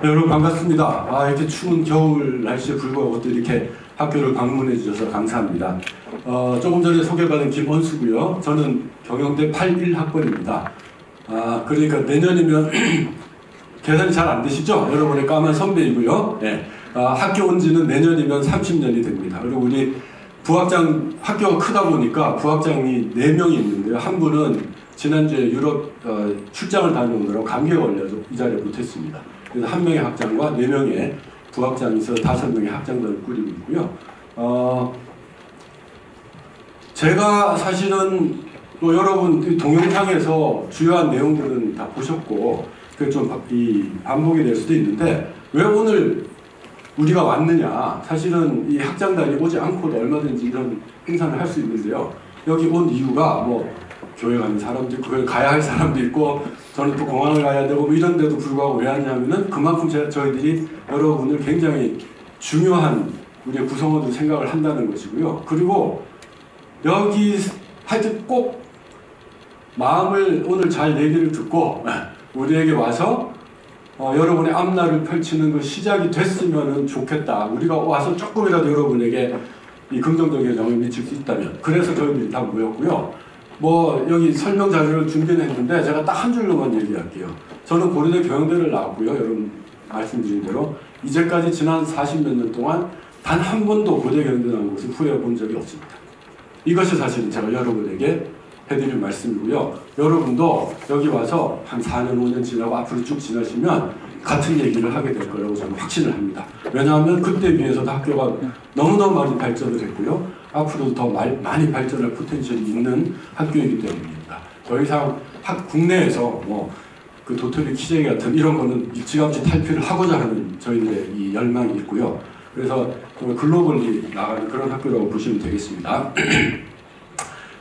네, 여러분 반갑습니다. 이렇게 추운 겨울 날씨에 불구하고 또 이렇게 학교를 방문해 주셔서 감사합니다. 조금 전에 소개받은 김원수고요. 저는 경영대 81학번입니다. 그러니까 내년이면 계산이 잘 안 되시죠? 여러분의 까만 선배이고요. 네. 학교 온 지는 내년이면 30년이 됩니다. 그리고 우리 부학장, 학교가 크다 보니까 부학장이 4명이 있는데요. 한 분은 지난주에 유럽 출장을 다녀오느라고 감기가 걸려서 이 자리에 못했습니다. 그래서 1명의 학장과 4명의 부학장이 있어서 5명의 학장단을 꾸리고 있고요. 제가 사실은 또 여러분 동영상에서 주요한 내용들은 다 보셨고 그 좀 반복이 될 수도 있는데 왜 오늘 우리가 왔느냐, 사실은 이 학장단이 오지 않고도 얼마든지 이런 행사를 할 수 있는데요. 여기 온 이유가 뭐 교회 가는 사람도 있고 교회 가야 할 사람도 있고 저는 또 공항을 가야 되고 뭐 이런 데도 불구하고 왜 왔냐면은 그만큼 저희들이 여러분을 굉장히 중요한 우리의 구성원으로 생각을 한다는 것이고요. 그리고 여기 하여튼 꼭 마음을 오늘 잘 얘기를 듣고 우리에게 와서 여러분의 앞날을 펼치는 그 시작이 됐으면 좋겠다. 우리가 와서 조금이라도 여러분에게 이 긍정적인 영향을 미칠 수 있다면. 그래서 저희들이 다 모였고요. 뭐 여기 설명 자료를 준비는 했는데 제가 딱 한 줄로만 얘기할게요. 저는 고려대 경영대를 나왔고요. 여러분 말씀드린 대로 이제까지 지난 40몇 년 동안 단 한 번도 고대 경영대 나온 것을 후회해 본 적이 없습니다. 이것이 사실은 제가 여러분에게 해드릴 말씀이고요. 여러분도 여기 와서 한 4년, 5년 지나고 앞으로 쭉 지나시면 같은 얘기를 하게 될 거라고 저는 확신을 합니다. 왜냐하면 그때 비해서도 학교가 너무너무 많이 발전을 했고요. 앞으로도 더 많이 발전할 포텐셜이 있는 학교이기 때문입니다. 더 이상 국내에서 뭐 그 도토리 키재기 같은 이런 거는 일찌감치 탈피를 하고자 하는 저희들의 이 열망이 있고요. 그래서 정말 글로벌리 나가는 그런 학교라고 보시면 되겠습니다.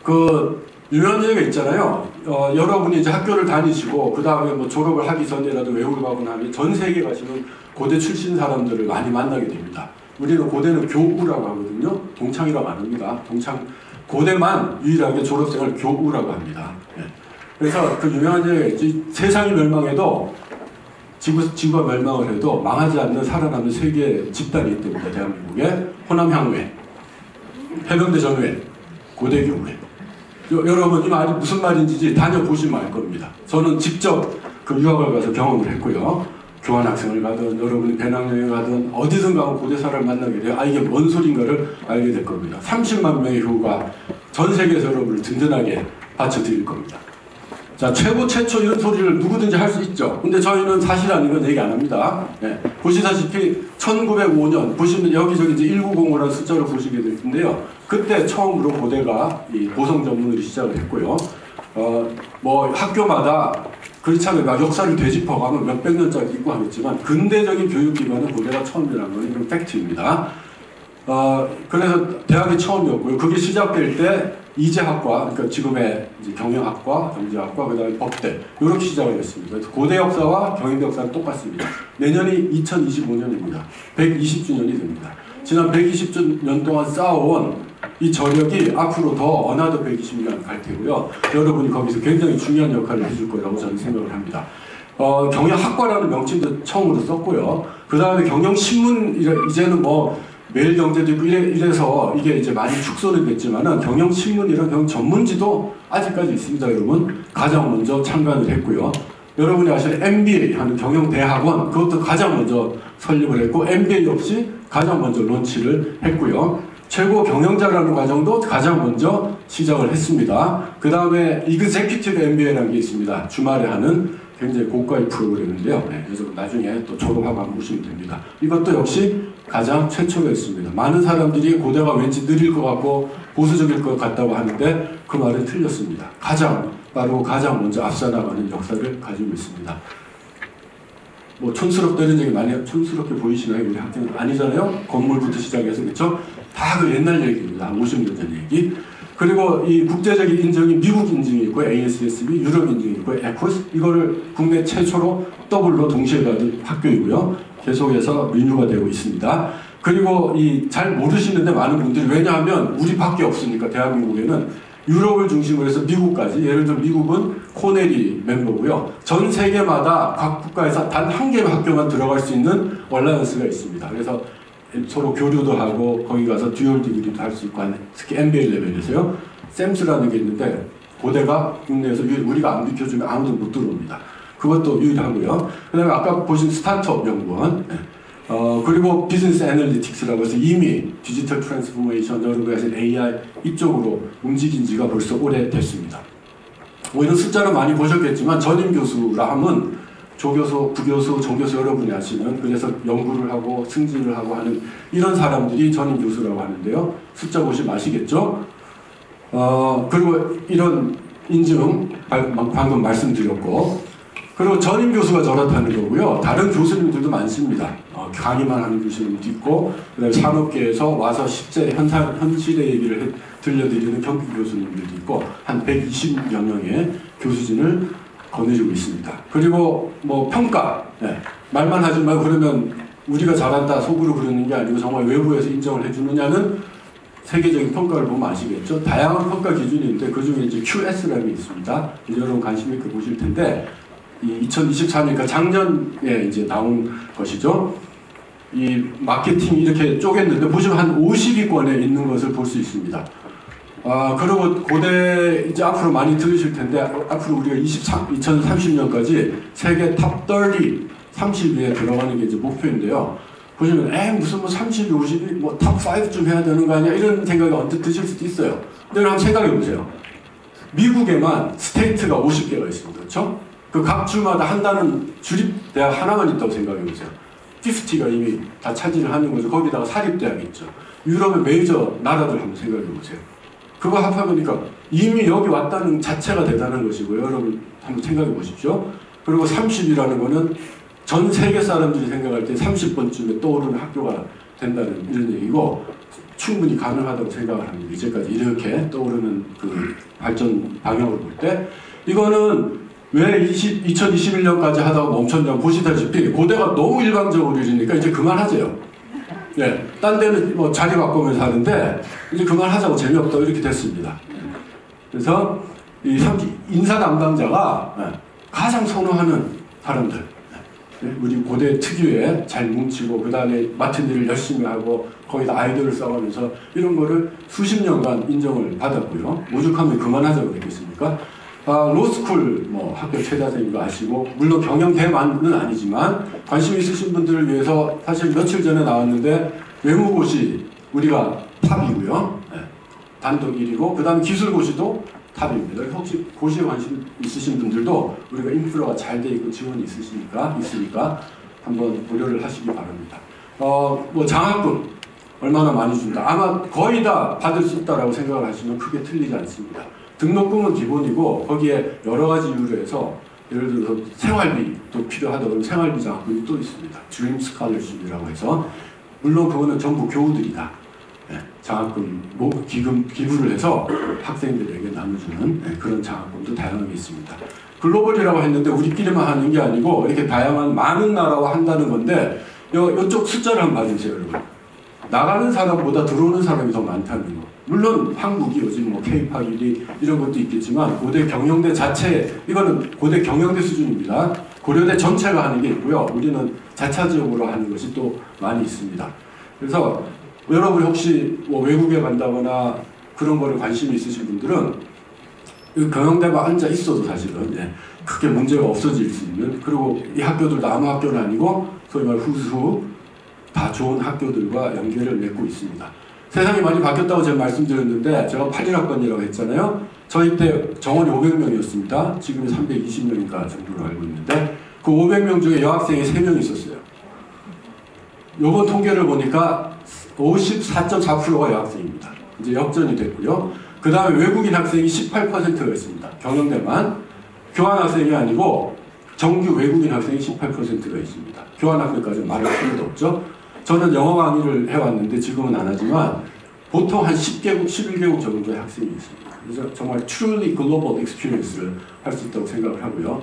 그 유명한 얘기가 있잖아요. 여러분이 이제 학교를 다니시고 그 다음에 뭐 졸업을 하기 전이라도 외국을 가거나 하면 전 세계 가시면 고대 출신 사람들을 많이 만나게 됩니다. 우리는 고대는 교우라고 하거든요. 동창이라고 안 합니다. 고대만 유일하게 졸업생을 교우라고 합니다. 네. 그래서 그 유명한 얘기가 있지. 세상이 멸망해도 지구가 멸망을 해도 망하지 않는 살아남는 세 개의 집단이 있답니다. 대한민국에 호남향후회, 해병대 전후회, 고대교후회. 여러분 이 말이 무슨 말인지 다녀보시면 알 겁니다. 저는 직접 그 유학을 가서 경험을 했고요. 교환학생을 가든 여러분이 배낭여행을 가든 어디든 가면 고대 사람을 만나게 돼요. 이게 뭔 소린가를 알게 될 겁니다. 30만 명의 교우가 전 세계에서 여러분을 든든하게 받쳐드릴 겁니다. 자, 최초 이런 소리를 누구든지 할 수 있죠. 근데 저희는 사실 아닌 건 얘기 안 합니다. 네. 보시다시피 1905년 보시면 여기저기 이제 1905라는 숫자를 보시게 될 텐데요. 그때 처음으로 고대가 이 보성 전문으로 시작을 했고요. 뭐 학교마다 그렇지 않으면 역사를 되짚어가면 몇백 년짜리 있고 하겠지만 근대적인 교육기관은 고대가 처음이라는 건 이건 팩트입니다. 그래서 대학이 처음이었고요. 그게 시작될 때 이재학과, 그러니까 지금의 이제 경영학과, 경제학과, 그 다음에 법대 이렇게 시작을 했습니다. 그래서 고대 역사와 경영대 역사는 똑같습니다. 내년이 2025년입니다. 120주년이 됩니다. 지난 120년 동안 쌓아온 이 저력이 앞으로 더 어나더 120년 갈 테고요. 여러분이 거기서 굉장히 중요한 역할을 해줄 거라고 저는 생각을 합니다. 경영학과라는 명칭도 처음으로 썼고요. 그 다음에 경영신문, 이제는 뭐 매일경제도 있고 이래서 이게 이제 많이 축소는 됐지만은 경영신문이랑 경영전문지도 아직까지 있습니다. 여러분 가장 먼저 창간을 했고요. 여러분이 아시는 MBA 하는 경영대학원 그것도 가장 먼저 설립을 했고 MBA 역시 가장 먼저 론치를 했고요. 최고 경영자라는 과정도 가장 먼저 시작을 했습니다. 그 다음에 이그제큐티브 MBA라는 게 있습니다. 주말에 하는 굉장히 고가의 프로그램인데요. 네, 그래서 나중에 또 졸업하고 한번 보시면 됩니다. 이것도 역시 가장 최초였습니다. 많은 사람들이 고대가 왠지 느릴 것 같고 보수적일 것 같다고 하는데 그 말은 틀렸습니다. 가장 빠르고 가장 먼저 앞서 나가는 역사를 가지고 있습니다. 뭐 촌스럽다 이런 얘기 많이 촌스럽게 보이시나요? 우리 학교는 아니잖아요. 건물부터 시작해서 그렇죠? 다 그 옛날 얘기입니다. 50년 전 얘기. 그리고 이 국제적인 인증이 미국 인증이 있고 ASSB, 유럽 인증이 있고 에코스 이거를 국내 최초로 더블로 동시에 받은 학교이고요. 계속해서 리뉴가 되고 있습니다. 그리고 이 잘 모르시는데 많은 분들이 왜냐하면 우리밖에 없으니까 대한민국에는 유럽을 중심으로 해서 미국까지 예를 들어 미국은 코넬이 멤버고요. 전 세계마다 각 국가에서 단 한 개의 학교만 들어갈 수 있는 얼라이언스가 있습니다. 그래서 서로 교류도 하고 거기 가서 듀얼 디그리도 할 수 있고 하는, 특히 MBA 레벨에서요. 샘스라는 게 있는데 고대가 국내에서 우리가 안 비켜주면 아무도 못 들어옵니다. 그것도 유일하고요. 그 다음에 아까 보신 스타트업 연구원, 그리고 비즈니스 애널리틱스라고 해서 이미 디지털 트랜스포메이션, 여러분이 하신 AI 이쪽으로 움직인 지가 벌써 오래됐습니다. 뭐 이런 숫자를 많이 보셨겠지만 전임 교수라 하면 조교수, 부교수, 정교수 여러분이 아시는, 그래서 연구를 하고 승진을 하고 하는 이런 사람들이 전임 교수라고 하는데요. 숫자 보시면 아시겠죠? 그리고 이런 인증 방금 말씀드렸고, 그리고 전임 교수가 저렇다는 거고요. 다른 교수님들도 많습니다. 강의만 하는 교수님도 있고, 그다음에 산업계에서 와서 실제 현실의 얘기를 들려드리는 경기 교수님들도 있고, 한 120여 명의 교수진을 거느리고 있습니다. 그리고 뭐 평가, 말만 하지 말고 그러면 우리가 잘한다 속으로 그러는 게 아니고 정말 외부에서 인정을 해주느냐는 세계적인 평가를 보면 아시겠죠. 다양한 평가 기준이 있는데 그 중에 이제 QS라는 게 있습니다. 이제 여러분 관심 있게 보실 텐데, 이 2023년이니까 작년에 이제 나온 것이죠. 이 마케팅 이렇게 쪼갰는데 보시면 한 50위권에 있는 것을 볼 수 있습니다. 그리고 고대 이제 앞으로 많이 들으실 텐데, 앞으로 우리가 2030년까지 세계 탑 30위에 들어가는 게 이제 목표인데요. 보시면 무슨 뭐 30위, 50위, 뭐 탑 5쯤 해야 되는 거 아니야? 이런 생각이 언뜻 드실 수도 있어요. 근데 한번 생각해 보세요. 미국에만 스테이트가 50개가 있습니다. 그렇죠? 그 각 주마다 한다는 주립대학 하나만 있다고 생각해 보세요. 50가 이미 다 차지를 하는 거죠. 거기다가 사립대학이 있죠. 유럽의 메이저 나라들 한번 생각해 보세요. 그거 합하니까 이미 여기 왔다는 자체가 대단한 것이고요. 여러분 한번 생각해 보십시오. 그리고 30이라는 거는 전 세계 사람들이 생각할 때 30번쯤에 떠오르는 학교가 된다는 이런 얘기고, 충분히 가능하다고 생각을 합니다. 이제까지 이렇게 떠오르는 그 발전 방향을 볼 때, 이거는 왜 2021년까지 하다가 멈췄냐 보시다시피 고대가 너무 일방적으로 이러니까 이제 그만하세요. 딴 데는 뭐 자리 바꾸면서 하는데 이제 그만하자고, 재미없다고 이렇게 됐습니다. 그래서 이 인사 담당자가 가장 선호하는 사람들, 우리 고대 특유의 잘 뭉치고 그 다음에 맡은 일을 열심히 하고 거기다 아이디어를 써가면서 이런 거를 수십 년간 인정을 받았고요. 오죽하면 그만하자고 그랬겠습니까? 로스쿨 뭐 학교 최다생인 거 아시고, 물론 경영대만은 아니지만 관심 있으신 분들을 위해서 사실 며칠 전에 나왔는데, 외무고시 우리가 탑이고요. 단독 1위고, 그 다음에 기술고시도 탑입니다. 혹시 고시에 관심 있으신 분들도 우리가 인프라가 잘 돼 있고 지원이 있으니까 한번 고려를 하시기 바랍니다. 뭐 장학금 얼마나 많이 준다. 아마 거의 다 받을 수 있다라고 생각을 하시면 크게 틀리지 않습니다. 등록금은 기본이고 거기에 여러 가지 이유로 해서, 예를 들어서 생활비도 필요하다 그러면 생활비 장학금이 또 있습니다. 드림 스칼러십이라고 해서, 물론 그거는 전부 교우들이다. 장학금, 기부를 해서 학생들에게 나눠주는 그런 장학금도 다양하게 있습니다. 글로벌이라고 했는데 우리끼리만 하는 게 아니고 이렇게 다양한 많은 나라와 한다는 건데, 이쪽 숫자를 한번 봐주세요, 여러분. 나가는 사람보다 들어오는 사람이 더 많다는 거. 물론 한국이 요즘 뭐 K-POP 1위 이런 것도 있겠지만, 고대 경영대 자체, 이거는 고대 경영대 수준입니다. 고려대 전체가 하는 게 있고요. 우리는 자차지역으로 하는 것이 또 많이 있습니다. 그래서 여러분이 혹시 뭐 외국에 간다거나 그런 거를 관심이 있으신 분들은 경영대가 앉아 있어도 사실은 크게 문제가 없어질 수 있는, 그리고 이 학교들도 아무 학교는 아니고 소위 말 후수 다 좋은 학교들과 연계를 맺고 있습니다. 세상이 많이 바뀌었다고 제가 말씀드렸는데, 제가 81학번이라고 했잖아요. 저희 때 정원이 500명이었습니다. 지금은 320명인가 정도로 알고 있는데, 그 500명 중에 여학생이 3명 있었어요. 요번 통계를 보니까 54.4%가 여학생입니다. 이제 역전이 됐고요. 그 다음에 외국인 학생이 18%가 있습니다. 경영대만. 교환학생이 아니고 정규 외국인 학생이 18%가 있습니다. 교환학생까지는 말할 필요도 없죠. 저는 영어 강의를 해왔는데 지금은 안 하지만 보통 한 10개국, 11개국 정도의 학생이 있습니다. 그래서 정말 truly global experience를 할 수 있다고 생각을 하고요.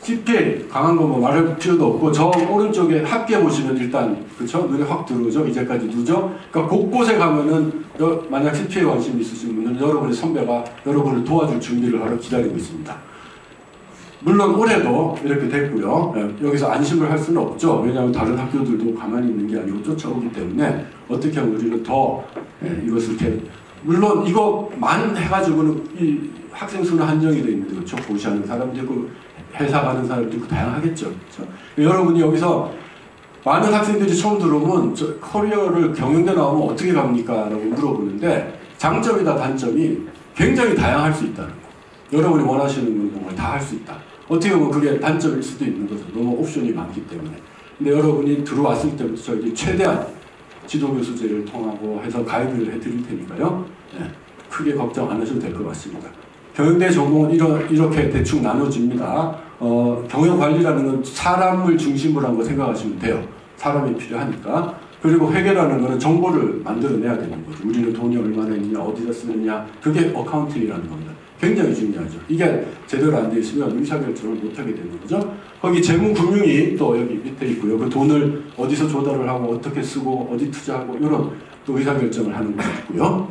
CPA 강한 거 뭐 말할 필요도 없고, 저 오른쪽에 합계 보시면 일단 그쵸? 눈에 확 들어오죠. 이제까지 누죠. 그러니까 곳곳에 가면은 만약 CPA 관심 있으신 분은 여러분의 선배가 여러분을 도와줄 준비를 하러 기다리고 있습니다. 물론 올해도 이렇게 됐고요. 여기서 안심을 할 수는 없죠. 왜냐하면 다른 학교들도 가만히 있는 게 아니고 쫓아오기 때문에 어떻게 하면 우리는 더 이것을 이렇게 물론 이것만 해가지고는 이 학생 수는 한정이 되어 있는데 그렇죠. 고시하는 사람도 있고 회사 가는 사람도 있고 다양하겠죠. 그렇죠? 여러분이 여기서 많은 학생들이 처음 들어오면 저 커리어를 경영대 나오면 어떻게 갑니까? 라고 물어보는데 장점이다 단점이 굉장히 다양할 수 있다는 거. 여러분이 원하시는 건 정말 다 할 수 있다. 어떻게 보면 그게 단점일 수도 있는 거죠. 너무 옵션이 많기 때문에. 근데 여러분이 들어왔을 때부터 저희들이 최대한 지도교수제를 통하고 해서 가이드를 해드릴 테니까요. 네, 크게 걱정 안 하셔도 될 것 같습니다. 경영대 전공은 이렇게 대충 나눠집니다. 경영관리라는 건 사람을 중심으로 한 거 생각하시면 돼요. 사람이 필요하니까. 그리고 회계라는 거는 정보를 만들어내야 되는 거죠. 우리는 돈이 얼마나 있느냐, 어디다 쓰느냐. 그게 어카운팅이라는 겁니다. 굉장히 중요하죠. 이게 제대로 안 돼 있으면 의사결정을 못하게 되는 거죠. 거기 재무금융이 또 여기 밑에 있고요. 그 돈을 어디서 조달을 하고 어떻게 쓰고 어디 투자하고 이런 또 의사결정을 하는 것이 있고요.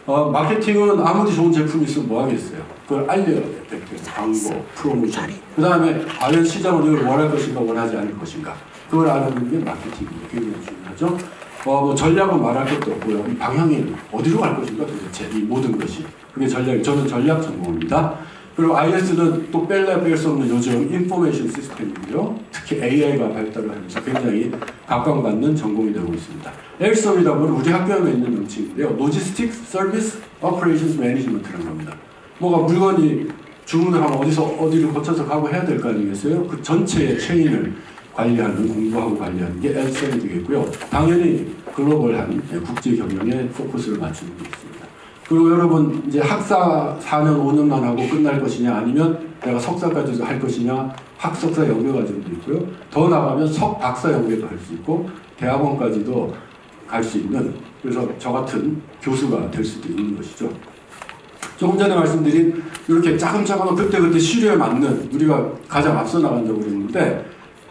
마케팅은 아무리 좋은 제품이 있으면 뭐 하겠어요. 그걸 알려야 돼요. 광고, 프로모션. 그 다음에 과연 시장은 이걸 원할 것인가 원하지 않을 것인가. 그걸 알아내는 게 마케팅입니다. 굉장히 중요하죠. 뭐 전략은 말할 것도 없고요. 이 방향이 어디로 갈 것인가 도대체 이 모든 것이. 그게 전략, 저는 전략 전공입니다. 그리고 IS는 또 뺄 수 없는 요즘 인포메이션 시스템이고요. 특히 AI가 발달을 하면서 굉장히 각광받는 전공이 되고 있습니다. LSOM이라고 우리 학교에 있는 명칭인데요. Logistics Service Operations Management라는 겁니다. 뭐가 물건이 주문을 하면 어디를 거쳐서 가고 해야 될 거 아니겠어요? 그 전체의 체인을 관리하는, 공부하고 관리하는 게 LSOM이 되겠고요. 당연히 글로벌한 국제 경영에 포커스를 맞추는 게 있습니다. 그리고 여러분 이제 학사 4년 5년만 하고 끝날 것이냐 아니면 내가 석사까지 할 것이냐 학석사 연계과정도 있고요. 더 나가면 석박사 연계도 할 수 있고 대학원까지도 갈 수 있는 그래서 저 같은 교수가 될 수도 있는 것이죠. 조금 전에 말씀드린 이렇게 짜금짜금한 그때그때 시류에 맞는 우리가 가장 앞서 나간다고 그랬는데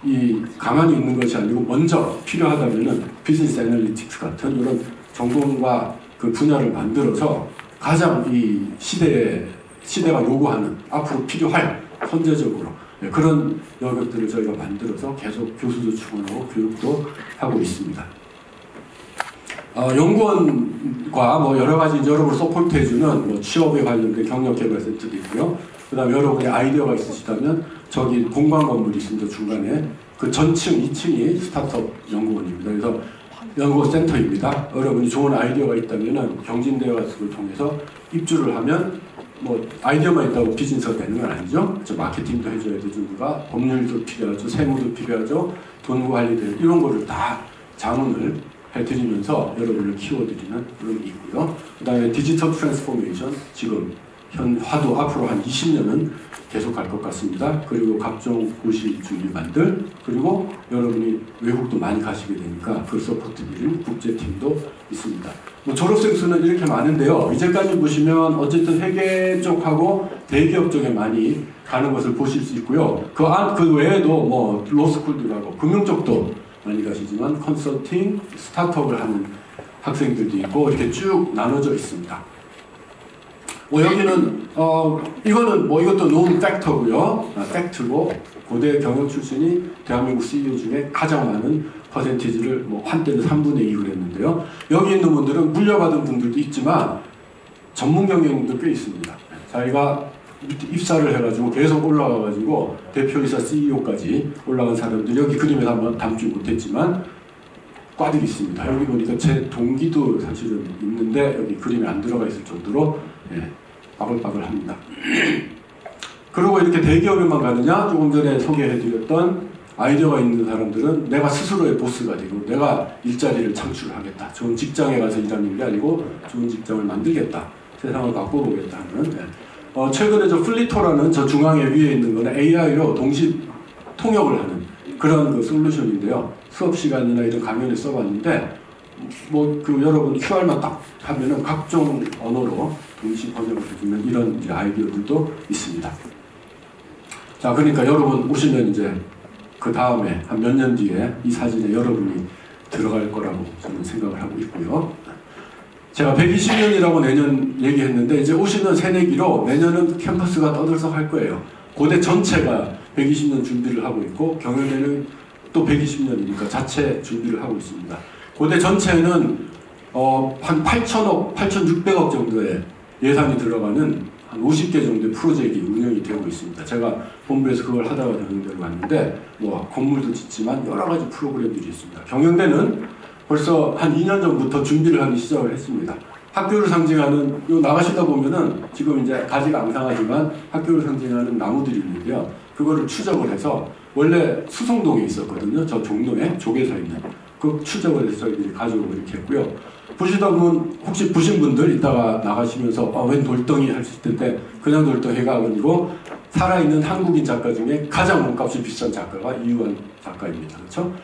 이 가만히 있는 것이 아니고 먼저 필요하다면은 비즈니스 애널리틱스 같은 이런 전공과 그 분야를 만들어서 가장 이 시대가 요구하는 앞으로 필요할 선제적으로 그런 영역들을 저희가 만들어서 계속 교수도 충원하고 교육도 하고 있습니다. 연구원과 뭐 여러 가지 여러분을 서포트해주는 뭐 취업에 관련된 경력개발센터도 있고요. 그 다음에 여러분의 아이디어가 있으시다면 저기 공간 건물이 있습니다. 중간에 그 전층 2층이 스타트업 연구원입니다. 그래서 연구센터입니다. 여러분이 좋은 아이디어가 있다면 경진대회 같은 걸 통해서 입주를 하면 뭐 아이디어만 있다고 비즈니스가 되는 건 아니죠. 마케팅도 해줘야 되죠. 누가 법률도 필요하죠. 세무도 필요하죠. 돈 관리도 이런 거를 다 자문을 해드리면서 여러분을 키워드리는 그런 게 있고요. 그 다음에 디지털 트랜스포메이션 지금 화두 앞으로 한 20년은 계속 갈 것 같습니다. 그리고 각종 고시 준비반들 그리고 여러분이 외국도 많이 가시게 되니까 그 서포트 드리는 국제팀도 있습니다. 뭐 졸업생 수는 이렇게 많은데요. 이제까지 보시면 어쨌든 회계 쪽하고 대기업 쪽에 많이 가는 것을 보실 수 있고요. 그 외에도 뭐 로스쿨도 가고 금융 쪽도 많이 가시지만 컨설팅, 스타트업을 하는 학생들도 있고 이렇게 쭉 나눠져 있습니다. 여기는 이거는 뭐 이것도 논 팩터고요. 팩트고 고대 경영 출신이 대한민국 CEO 중에 가장 많은 퍼센티지를 뭐 한때는 3분의 2 그랬는데요. 여기 있는 분들은 물려받은 분들도 있지만 전문 경영도 꽤 있습니다. 자기가 입사를 해가지고 계속 올라가가지고 대표이사 CEO까지 올라간 사람들 여기 그림에 한번 담지 못했지만 꽈득 있습니다. 여기 보니까 제 동기도 사실은 있는데 여기 그림에 안 들어가 있을 정도로 빠글빠글합니다. 그리고 이렇게 대기업에만 가느냐? 조금 전에 소개해드렸던 아이디어가 있는 사람들은 내가 스스로의 보스가 되고 내가 일자리를 창출하겠다. 좋은 직장에 가서 일하는 게 아니고 좋은 직장을 만들겠다. 세상을 바꿔보겠다 하는 최근에 저 플리토라는 저 중앙에 위에 있는 거는 AI로 동시 통역을 하는 그런 그 솔루션인데요. 수업 시간이나 이런 강연에 써봤는데 뭐 그 여러분 QR만 딱 하면은 각종 언어로 동시 번역을 해주는 이런 이제 아이디어들도 있습니다. 자, 그러니까 여러분 오시면 이제 그 다음에 한 몇 년 뒤에 이 사진에 여러분이 들어갈 거라고 저는 생각을 하고 있고요. 제가 120년이라고 내년 얘기했는데 이제 오시는 새내기로 내년은 캠퍼스가 떠들썩할 거예요. 고대 전체가 120년 준비를 하고 있고 경영대는 또 120년이니까 자체 준비를 하고 있습니다. 고대 전체는 한 8천억, 8,600억 정도의 예산이 들어가는 한 50개 정도의 프로젝트가 운영이 되고 있습니다. 제가 본부에서 그걸 하다가 경영대로 왔는데 뭐 건물도 짓지만 여러 가지 프로그램들이 있습니다. 경영대는 벌써 한 2년 전부터 준비를 하기 시작을 했습니다. 학교를 상징하는, 요 나가시다 보면은 지금 이제 가지가 앙상하지만 학교를 상징하는 나무들이 있는데요. 그거를 추적을 해서 원래 수성동에 있었거든요. 저 종로에 조개사 있는. 그 추적을 해서 저희들이 가져오고 이렇게 했고요. 보시던 분, 혹시 보신 분들 이따가 나가시면서 웬 돌덩이 하실 텐데 그냥 돌덩이가 아니고 살아있는 한국인 작가 중에 가장 몸값이 비싼 작가가 이유한 작가입니다. 그렇죠?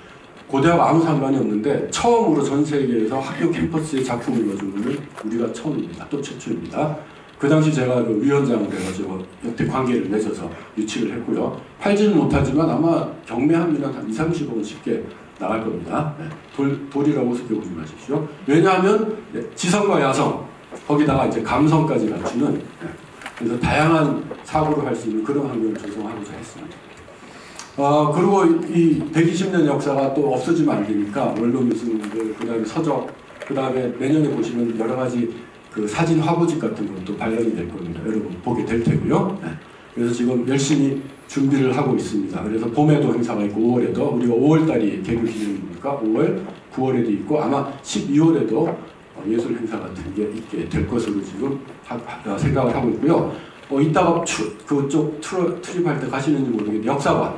고대하고 아무 상관이 없는데 처음으로 전 세계에서 학교 캠퍼스에 작품을 넣어준 분은 우리가 처음입니다. 또 최초입니다. 그 당시 제가 그 위원장을 해가지고 역대 관계를 맺어서 유치를 했고요. 팔지는 못하지만 아마 경매하면 한 2~30억은 쉽게 나갈 겁니다. 네. 돌이라고 우습게 보지 마십시오. 왜냐하면 지성과 야성, 거기다가 이제 감성까지 갖추는, 네. 그래서 다양한 사고를 할 수 있는 그런 환경을 조성하고자 했습니다. 그리고 이 120년 역사가 또 없어지면 안 되니까 원로 미술들, 그 다음에 서적, 그 다음에 내년에 보시면 여러 가지 그 사진 화보집 같은 것도 발견이 될 겁니다. 여러분 보게 될 테고요. 네. 그래서 지금 열심히 준비를 하고 있습니다. 그래서 봄에도 행사가 있고 5월에도, 우리가 5월달이 개교 기념이니까 5월, 9월에도 있고 아마 12월에도 예술 행사 같은 게 있게 될 것으로 지금 생각을 하고 있고요. 이따가 그쪽 트립할 때 가시는지 모르겠는데 역사관,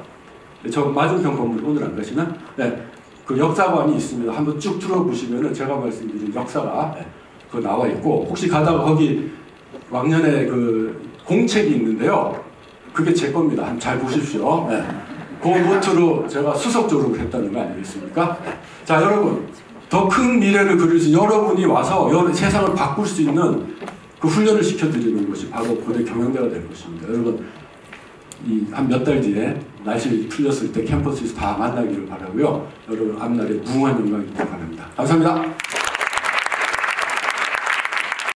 저 맞은편 건물 오늘 안 가시나? 네, 그 역사관이 있습니다. 한번 쭉 들어보시면은 제가 말씀드린 역사가 그 나와 있고, 혹시 가다가 거기 왕년에 그 공책이 있는데요. 그게 제 겁니다. 한번 잘 보십시오. 네. 그 모토로 제가 수석 졸업을 했다는 거 아니겠습니까? 자, 여러분, 더 큰 미래를 그릴 수, 여러분이 와서 세상을 바꿀 수 있는 그 훈련을 시켜드리는 것이 바로 고대 경영대가 될 것입니다. 여러분, 한 몇 달 뒤에 날씨 풀렸을 때 캠퍼스에서 다 만나기를 바라고요. 여러분 앞날에 무궁한 영광이 있길 바랍니다. 감사합니다.